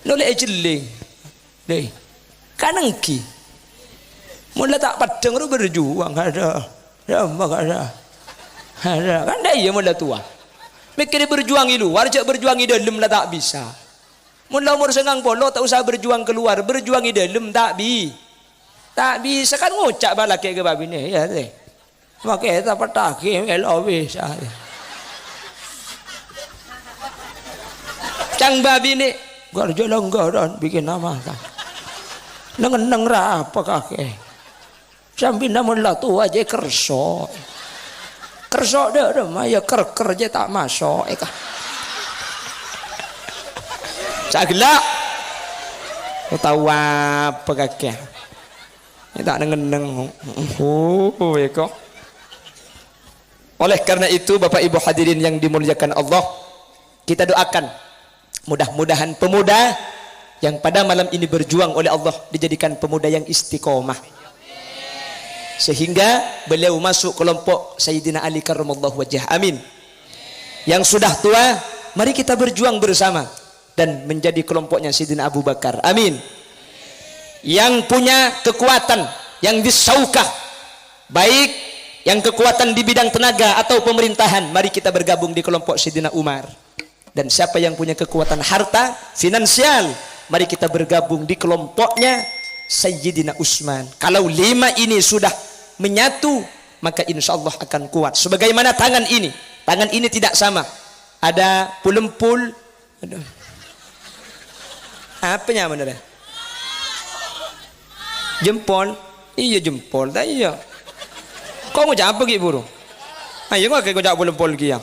Noleh jeling. Deh. Kanengki. Mun la tak padang ru berjuang ada. Ada. Kan dia mun la tua. Mikir berjuang di luar, jak berjuang di dalam lah tak bisa. Mun la umur 90 tak usah berjuang keluar, berjuang di dalam tak bisa kan ngucap balak ke babi ni ya teh. Pakai tak patake elo bisa. Cang babi ni garjo longgaran bikin nama kan. Neng ra apa kakek. Sampai namun lah tua je kerso. Kerso dah maya ker je tak masuk kah. Sagla tahu apa kakek Tak neng-neng. Oh, kok. Oleh karena itu Bapak Ibu hadirin yang dimuliakan Allah, kita doakan mudah-mudahan pemuda yang pada malam ini berjuang oleh Allah dijadikan pemuda yang istiqomah, sehingga beliau masuk kelompok Sayyidina Ali karramallahu wajhah. Amin. Yang sudah tua, mari kita berjuang bersama dan menjadi kelompoknya Sayyidina Abu Bakar. Amin. Yang punya kekuatan, yang disaukah, baik yang kekuatan di bidang tenaga atau pemerintahan, mari kita bergabung di kelompok Sayyidina Umar. Dan siapa yang punya kekuatan harta, finansial, mari kita bergabung di kelompoknya Sayyidina Utsman. Kalau 5 ini sudah menyatu, maka insya Allah akan kuat. Sebagaimana tangan ini tidak sama. Ada pulempul, apanya bener? Jempol, iya jempol, dah iya. Kau mau apa gitu buru? Ayo nggak kau jawab pulempul kia.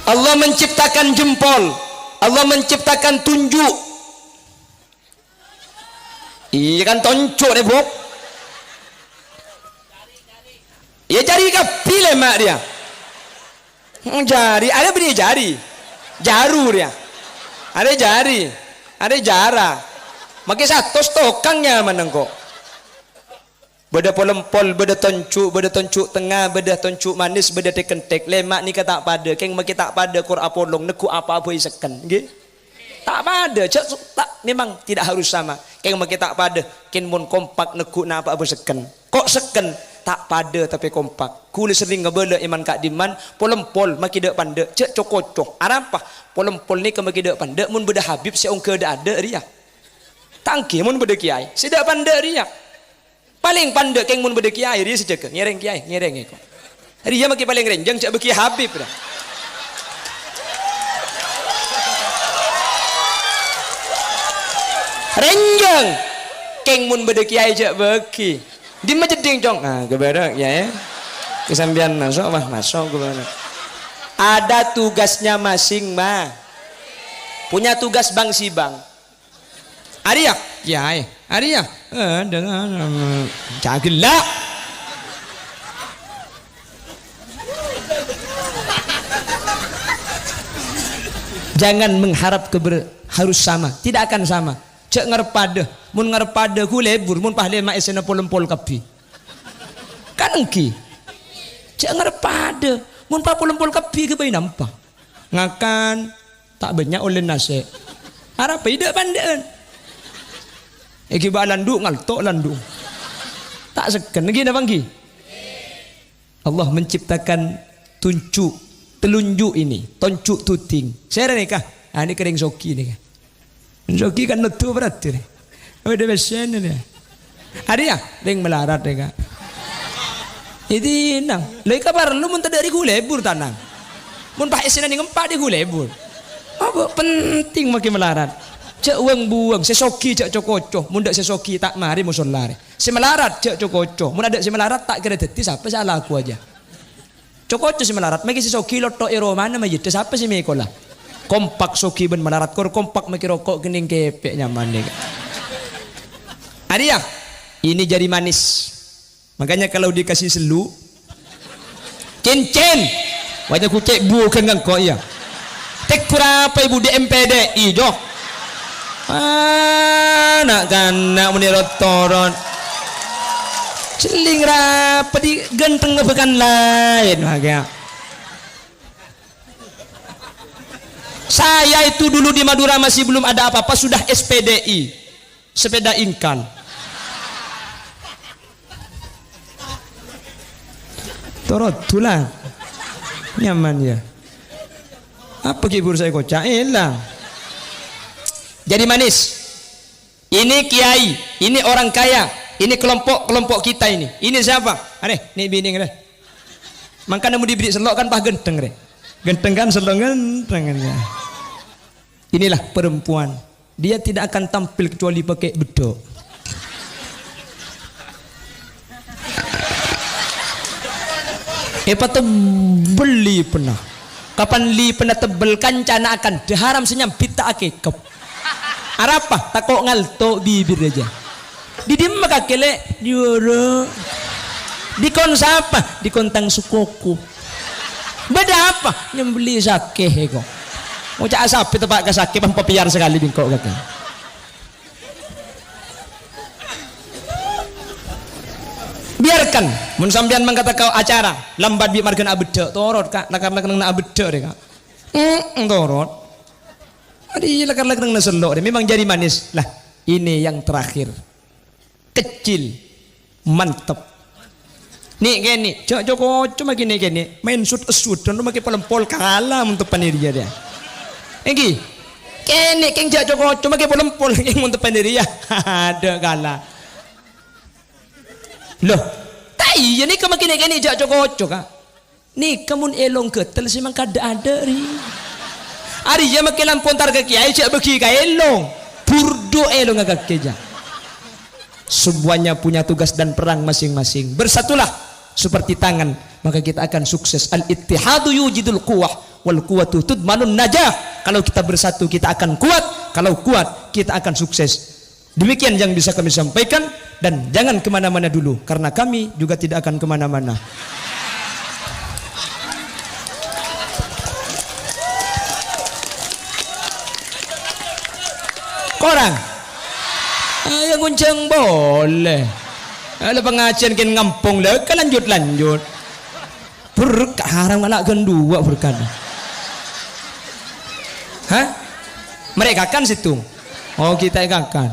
Allah menciptakan jempol, Allah menciptakan tunjuk. Iya kan tonjuk deh bok. Ya jari kah pilih mak dia. Jari, ada beri jari, jaru dia. Ada jari, ada jara. Makai satu stokangnya menengko. Beda polempol, beda tonjuk tengah, beda tonjuk manis, beda tekentek. Lemak ni kata pada, keng makai tak pada kor apolong neku apa iseken, nggih. Tak pada, tak memang tidak harus sama. Keng makai tak pada, keng mun kompak neku na apa seken. Kok seken? Tak pada tapi kompak. Kuli sering ngebela iman kak diman, polempol makai dek pande, cek cokocok. Apa? Polempol ni ke makai dek pande, mun beda Habib seong ke ada dia. Tangki mun beda kiai, sedak pande dia. Paling pandai keng mun beda kiai dia sejak ngereng kiai, ngereng eko. Dia makin paling renjang cak beki Habib dah. Renjang keng mun beda kiai cak beki. Di majeding jong. Nah, kebarak ya. Kesambian masuk kebarak. Ada tugasnya masing mah. Punya tugas bang si bang. Ada ya? Ada ya? Dengan cagelak. Jangan mengharap harus sama, tidak akan sama. Cek ngerpada, mun ngerpada ku lebur, mun pahle mak esena polempol kapi. Kan engki. Cek ngerpada, mun pa polempol kapi ke bayi nampak. Ngakan tak banyak oleh nase. Harap tidak pandaan. Eki ba landu ngaltok landu. Tak seken lagi dah bangki. Allah menciptakan telunjuk ini, tonjuk tuting. Saya ni kah? Ini kering soki ni kah? Soki kan nutu berarti ni. Oh dia besen ni. Ada ya? Ring melarat ni kah? Jadi nang. Lagi kabar lu mun dari gulebur tanang. Mun pak esena ni ngempak di gulebur. Apa penting makin melarat? Cek uang buang, sesoki cek cokoco, mun dak sesoki tak mari musolare. Semelarat cek cokoco, mun ada semelarat tak kira deti siapa salah aku aja. Cokoco semelarat, magi sesoki loto eromana majid, siapa sih mekola. Kompak soki ben melarat, kor kompak maki rokok gening kepek nyaman deh. Ada ya? Ini jari manis. Makanya kalau dikasih selu, cincin, wajah kucek bukan ngangkok ya. Tek berapa ibu DMPD ijo? Anak kanak menirot toron celing rapa di ganteng ngebekan lain makanya. Saya itu dulu di Madura masih belum ada apa-apa sudah SPDI, sepeda inkan. Torot tulang nyaman ya. Apa kibur saya kocak hilang. Jadi manis. Ini kiai, ini orang kaya, ini kelompok kita ini. Ini siapa? Are, ini bini ngere. Makanya mau diberi selok kan pah genteng re. Genteng kan selok genteng ya. Inilah perempuan. Dia tidak akan tampil kecuali pakai bedok. Patut beli pernah. Kapan li pernah tebel kancana akan haram senyam pita akikep. Arapa takok ngalto bibir aja. Didim makakele dioro. Dikon siapa? Dikontang sukuku. Beda apa? Nyembeli sakeh kok. Mau cak sapi tepak ke sakeh pampapiar sekali bingkok kata. Biarkan mun sampean mangkata kau acara lambat bi markeun abedek torot kak lakar-lakar nang abedek deh kak. Torot. Adi lakar-lakar nang selok deh memang jadi manis. Lah, ini yang terakhir. Kecil, mantep. Nih gini, cuma gini main shoot dan lu pakai pelempol kalah untuk paniria dia. Egi, kene keng cuma pakai pelempol yang untuk paniria. Ada kalah. Loh, tai ya nih kamu gini cok. Nih kamu elong ketel sih mang kada ada ri. Ari ya makin lampon tar ke kiai cak bagi elong. Burdo elong agak keja. Semuanya punya tugas dan perang masing-masing. Bersatulah seperti tangan, maka kita akan sukses. Al-ittihadu yujidul quwwah wal quwwatu tudmanun najah. Kalau kita bersatu kita akan kuat, kalau kuat kita akan sukses. Demikian yang bisa kami sampaikan, dan jangan kemana-mana dulu karena kami juga tidak akan kemana-mana. Korang ayo nguncang boleh. Ada pengajian kin ngampung le, kan lanjut. Berkah haram anak gendua berkah. Hah? Mereka kan situ. Oh kita kan.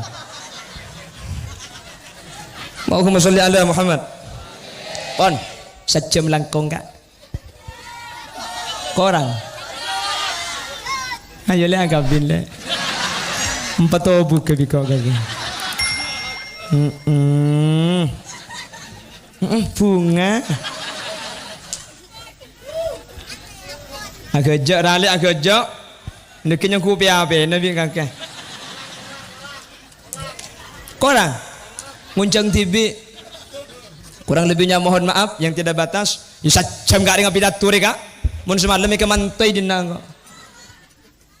Allahumma sholli ala Muhammad. Pon, sejam langkong kak. Korang. Ayo le agabin le. 4 obu ke biko kaki. Bunga. Agak jauh ralik agak jauh. Neknya ku piabe nabi kakek. Korang nguncang TV. Kurang lebihnya mohon maaf yang tidak batas. Jam gak ada pidato reka. Mun semalam ke mantai dinang.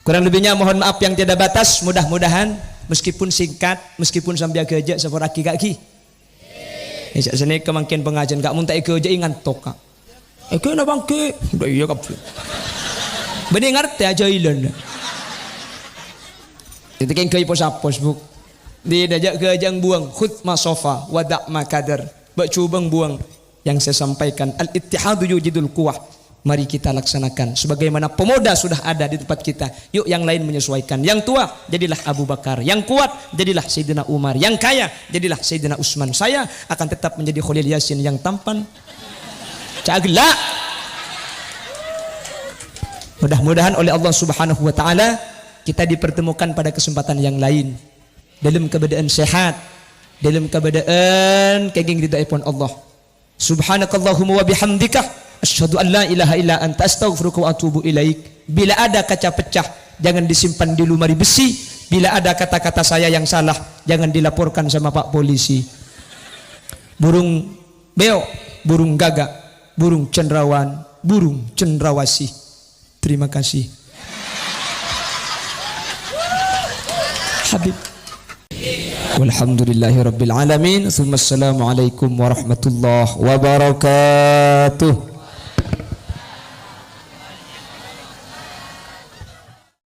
Kurang lebihnya mohon maaf yang tidak batas. Mudah-mudahan meskipun singkat, meskipun sambil kerja seperti kaki. Isyak sini kemungkinan pengajian gak muntai kerja ngantuk kak. Kena bangke. Udah iya kap. Benih ngerti aja ilan. Itu kan kaya pos buk. Dia dajak kerja buang khut masofa wadak makadar. Bak cubang buang yang saya sampaikan. Al-ittihadu yujidul quwwah. Mari kita laksanakan sebagaimana pemuda sudah ada di tempat kita. Yuk yang lain menyesuaikan. Yang tua jadilah Abu Bakar, yang kuat jadilah Sayyidina Umar, yang kaya jadilah Sayyidina Utsman. Saya akan tetap menjadi Khalil Yasin yang tampan. Cagla. Mudah-mudahan oleh Allah Subhanahu wa taala kita dipertemukan pada kesempatan yang lain dalam keadaan sehat, dalam keadaan kenging ridhaipun Allah. Subhanakallahumma wa bihamdika asyhadu an la ilaha illa anta astaghfiruka wa atubu ilaik. Bila ada kaca pecah jangan disimpan di lemari besi. Bila ada kata-kata saya yang salah jangan dilaporkan sama Pak Polisi. Burung beo, burung gagak, burung cendrawan, burung cendrawasih. Terima kasih. Habib. Walhamdulillahirabbil alamin. Assalamualaikum warahmatullahi wabarakatuh.